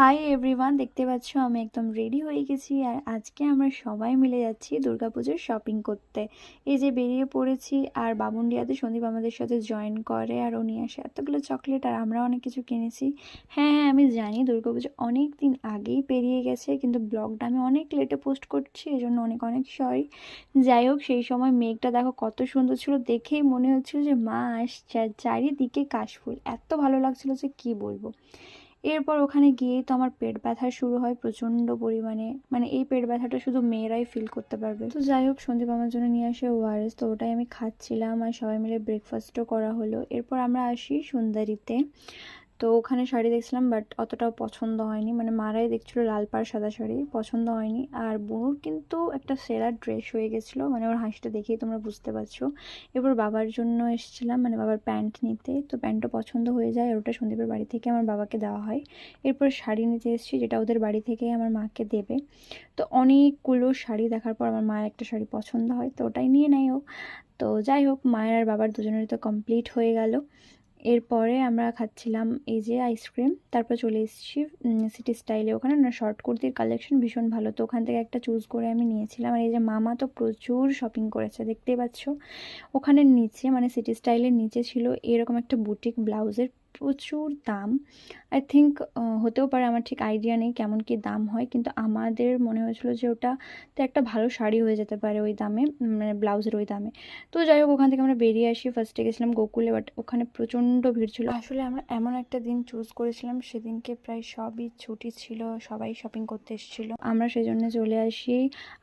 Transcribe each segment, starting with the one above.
Hi everyone, দেখতে পাচ্ছ আমি একদম রেডি হয়ে গেছি। আর আজকে আমরা সবাই মিলে যাচ্ছি দুর্গাপুজোর শপিং করতে। এই যে বেরিয়ে পড়েছি, আর বামুনডিয়াতে সন্দীপ আমাদের সাথে জয়েন করে, আর ও নিয়ে আসে এতগুলো চকলেট, আর আমরা অনেক কিছু কিনেছি। হ্যাঁ হ্যাঁ, আমি জানি দুর্গাপুজো অনেক দিন আগেই পেরিয়ে গেছে, কিন্তু ব্লগটা আমি অনেক লেটে পোস্ট করছি, এই জন্য অনেক অনেক সরি। যাই হোক, সেই সময় মেঘটা দেখো কত সুন্দর ছিল, দেখেই মনে হচ্ছিল যে মা আসছে, আর চারিদিকে কাশফুল, এত ভালো লাগছিল যে কি বলবো। এরপর ওখানে গিয়েই তো আমার পেট ব্যথা শুরু হয় প্রচণ্ড পরিমাণে, মানে এই পেট ব্যথাটা শুধু মেয়েরাই ফিল করতে পারবে। তো যাই হোক, সন্দীপ আমার জন্য নিয়ে আসে ওআরএস, তো ওটাই আমি খাচ্ছিলাম, আর সবাই মিলে ব্রেকফাস্টও করা হলো। এরপর আমরা আসি সুন্দরীতে। তো ওখানে শাড়ি দেখছিলাম, বাট অতটাও পছন্দ হয়নি, মানে মারাই দেখছিল লাল পাড় সাদা শাড়ি, পছন্দ হয়নি। আর বুনুর কিন্তু একটা সেরা ড্রেস হয়ে গেছিলো, মানে ওর হাসিটা দেখেই তোমরা বুঝতে পারছো। এরপর বাবার জন্য এসেছিলাম, মানে বাবার প্যান্ট নিতে, তো প্যান্টটা পছন্দ হয়ে যায়, আর ওটা সন্দীপের বাড়ি থেকে আমার বাবাকে দেওয়া হয়। এরপর শাড়ি নিতে এসেছি, যেটা ওদের বাড়ি থেকে আমার মাকে দেবে। তো অনেকগুলো শাড়ি দেখার পর আমার মায়ের একটা শাড়ি পছন্দ হয়, তো ওটাই নিয়ে নেয় ও। তো যাই হোক, মায়ের আর বাবার দুজনেরই তো কমপ্লিট হয়ে গেল। এরপরে আমরা খাচ্ছিলাম এই যে আইসক্রিম, তারপর চলে এসেছি সিটি স্টাইলে। ওখানে না শর্ট কুর্তির কালেকশন ভীষণ ভালো, তো ওখান থেকে একটা চুজ করে আমি নিয়েছিলাম। আর এই যে মামা তো প্রচুর শপিং করেছে, দেখতেই পাচ্ছ। ওখানে নিচে, মানে সিটি স্টাইলের নিচে ছিল এরকম একটা বুটিক ব্লাউজের প্রচুর দাম। আই থিঙ্ক হতেও পারে, আমার ঠিক আইডিয়া নেই কেমন কি দাম হয়, কিন্তু আমাদের মনে হয়েছিল যে ওটাতে একটা ভালো শাড়ি হয়ে যেতে পারে ওই দামে, মানে ব্লাউজের ওই দামে। তো যাই হোক, ওখান থেকে আমরা বেরিয়ে আসি। ফার্স্টে গেছিলাম গোকুলে, বাট ওখানে প্রচণ্ড ভিড় ছিল। আসলে আমরা এমন একটা দিন চুজ করেছিলাম, সেদিনকে প্রায় সবই ছুটি ছিল, সবাই শপিং করতে এসেছিলো। আমরা সেই জন্য চলে আসি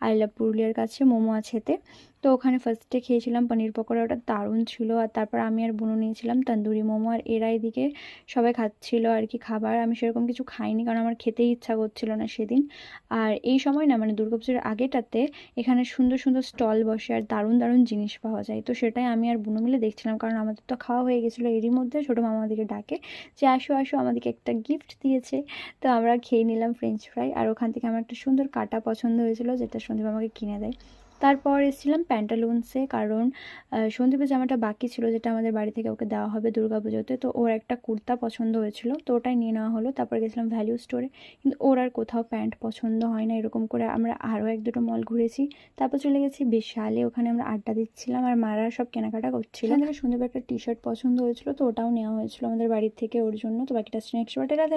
আই লাভ পুরুলিয়ার কাছে মোমো আছেতে। তো ওখানে ফার্স্টে খেয়েছিলাম পনির পকোড়া, ওটা দারুণ ছিল। আর তারপর আমি আর বুনু নিয়েছিলাম তন্দুরি মোমো, আর এরা এদিকে সবাই খাচ্ছিল আর কি খাবার। আমি সেরকম কিছু খাইনি, কারণ আমার খেতেই ইচ্ছা করছিল না সেদিন। আর এই সময় না, মানে দুর্গাপুজোর আগেটাতে এখানে সুন্দর সুন্দর স্টল বসে, আর দারুণ দারুণ জিনিস পাওয়া যায়। তো সেটাই আমি আর বুনু মিলে দেখছিলাম, কারণ আমাদের তো খাওয়া হয়ে গেছিলো। এরই মধ্যে ছোটো মামা আমাদেরকে ডাকে যে আসো আসো, আমাদেরকে একটা গিফট দিয়েছে। তো আমরা খেয়ে নিলাম ফ্রেঞ্চ ফ্রাই, আর ওখান থেকে আমার একটা সুন্দর কাটা পছন্দ হয়েছিল, যেটা সন্দীপ আমাকে কিনে দেয়। তারপর এসেছিলাম প্যান্টালুন্সে, কারণ সন্দীপের জামাটা বাকি ছিল, যেটা আমাদের বাড়ি থেকে ওকে দেওয়া হবে দুর্গাপুজোতে। তো ওর একটা কুর্তা পছন্দ হয়েছিল, তো ওটাই নিয়ে নেওয়া হলো। তারপর গেছিলাম ভ্যালু স্টোরে, কিন্তু ওর আর কোথাও প্যান্ট পছন্দ হয় না। এরকম করে আমরা আরও এক দুটো মল ঘুরেছি। তারপর চলে গেছি বিশালে, ওখানে আমরা আড্ডা দিচ্ছিলাম, আর মারা সব কেনাকাটা করছিল। এখান থেকে সন্দীপের একটা টি শার্ট পছন্দ হয়েছিল, তো ওটাও নেওয়া হয়েছিল আমাদের বাড়ির থেকে ওর জন্য। তো বাকিটা নেক্সট বারে। রাধে রাধে।